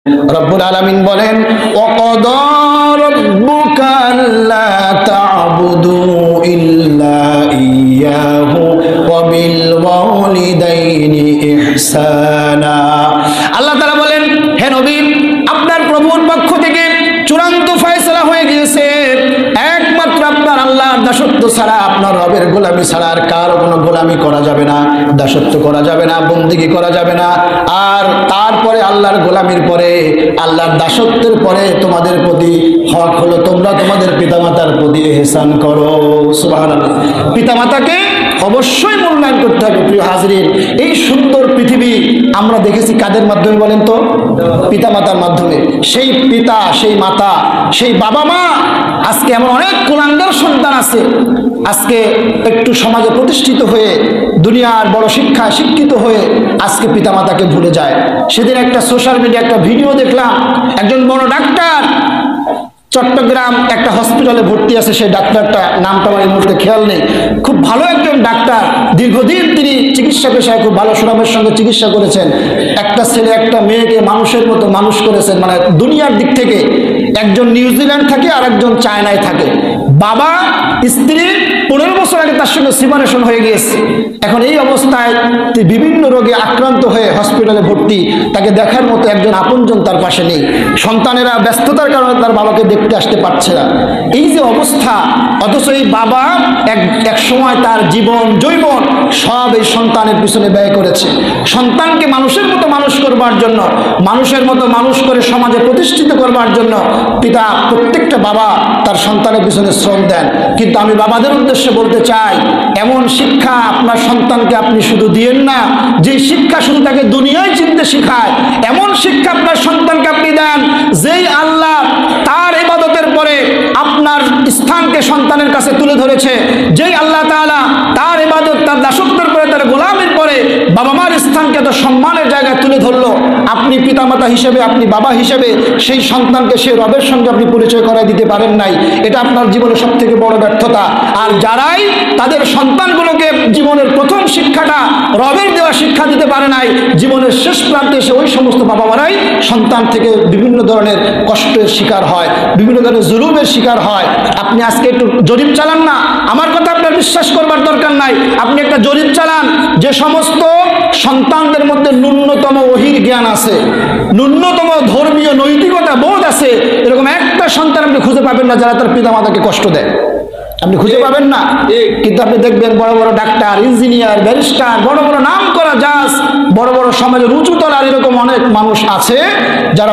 রব্বুল আলামিন বলেন ওয়াকাদা রাব্বুকা আল্লা তা'বুদু ইল্লা ইয়্যাহু ওয়া বিল ওয়ালিদাইনি ইহসানা। আল্লাহ তাআলা বলেন, হে নবী, আপনার প্রভুর পক্ষ থেকে চূড়ান্ত ফয়সালা হয়ে গিয়েছে, একমাত্র আপনার আল্লাহর দাসত্ব ছাড়া, আপনার রবের গোলামি ছাড়া আর কারো কোনো গোলামি করা যাবে না, দাসত্ব করা যাবে না, বন্দেগী করা যাবে না। আর তারপরে আল্লাহর গোলামির পরে, আল্লাহর দাসত্বের পরে তোমাদের প্রতি হক হলো তোমরা তোমাদের পিতামাতার প্রতি ইহসান করো। সুবহানাল্লাহ। পিতামাতাকে অবশ্যই মূল্যায়ন করতে হবে। প্রিয় হাজরিন, এই সুন্দর পৃথিবী আমরা দেখেছি কাদের মাধ্যমে বলেন তো? পিতামাতার মাধ্যমে। সেই পিতা, সেই মাতা, সেই বাবা মা, আজকে এমন অনেক কুলাঙ্গার সন্তান আছে, আজকে একটু সমাজে প্রতিষ্ঠিত হয়ে দুনিয়ার বড় শিক্ষায় শিক্ষিত হয়ে আজকে পিতামাতাকে ভুলে যায়। সেদিন একটা সোশ্যাল মিডিয়া একটা ভিডিও দেখলাম, একজন বড় ডাক্তার চট্টগ্রাম একটা হসপিটালে ভর্তি আছে, সেই ডাক্তারটা নামটা আমার এই মুহূর্তে খেয়াল নেই, খুব ভালো একজন ডাক্তার, দীর্ঘদিন তিনি চিকিৎসা পেশায় খুব ভালো সুনামের সঙ্গে চিকিৎসা করেছেন, একটা ছেলে একটা মেয়েকে মানুষের মতো মানুষ করেছেন। মানে দুনিয়ার দিক থেকে একজন নিউজিল্যান্ড থাকে আর একজন চায়নায় থাকে, বাবা স্ত্রী 15 বছর আগে তার সঙ্গে সেপারেশন হয়ে গিয়েছে। এখন এই অবস্থায় তিনি বিভিন্ন রোগে আক্রান্ত হয়ে হসপিটালে ভর্তি, তাকে দেখার মতো একজন আপনজন তার পাশে নেই, সন্তানেরা ব্যস্ততার কারণে তার বাবাকে দেখতে আসতে পারছে না। এই যে অবস্থা, অথচ এই বাবা এক সময় তার জীবন যৌবন সব এই সন্তানের পিছনে ব্যয় করেছে, সন্তানকে মানুষের মতো মানুষ করবার জন্য, মানুষের মতো মানুষ করে সমাজে প্রতিষ্ঠিত করবার জন্য পিতা, প্রত্যেকটা বাবা তার সন্তানের পিছনে শ্রম দেন। কিন্তু আমি বাবাদের উদ্দেশ্যে বলতে চাই, এমন শিক্ষা আপনার সন্তানকে আপনি শুধু দিয়েন না, যে শিক্ষা শুধু তাকে দুনিয়ায় চিনতে শেখায়, এমন শিক্ষা আপনার সন্তানকে আপনি দেন যেই আল্লাহ তার ইবাদতের পরে আপনার স্থানকে সন্তানের কাছে তুলে ধরেছে, যেই আল্লাহ তাআলা তার ইবাদত, তার দাসত্বের পরে, তার গোলামির পরে বাবা মার স্থানকে তো সম্মানের জায়গায় তুলে ধরলো, আপনি পিতামাতা হিসেবে, আপনি বাবা হিসেবে সেই সন্তানকে সেই রবের সঙ্গে আপনি পরিচয় করায় দিতে পারেন নাই। এটা আপনার জীবনের সব থেকে বড় ব্যর্থতা। আর যারাই তাদের সন্তানগুলোকে জীবনের প্রথম শিক্ষাটা রবের দেওয়া শিক্ষা দিতে পারে নাই, জীবনের শেষ প্রান্তে এসে ওই সমস্ত বাবা মারাই সন্তান থেকে বিভিন্ন ধরনের কষ্টের শিকার হয়, বিভিন্ন ধরনের জুলুমের শিকার হয়। আপনি আজকে একটু জরিপ চালান না, আমার কথা আপনার বিশ্বাস করবার দরকার নাই, আপনি একটা জরিপ চালান, যে সমস্ত সন্তানদের মধ্যে ন্যূনতম ওহীর জ্ঞান আছে, ন্যূনতম ধর্মীয় নৈতিকতা বোধ আছে, এরকম একটা সন্তান আপনি খুঁজে পাবেন না যারা তার পিতামাতাকে কষ্ট দেয়, আপনি খুঁজে পাবেন না। কিন্তু আপনি দেখবেন বড় বড় ডাক্তার, ইঞ্জিনিয়ার, ব্যারিস্টার, বড় বড় নাম করা জাজ, বড় বড় সমাজের উঁচু তলার এরকম অনেক মানুষ আছে যারা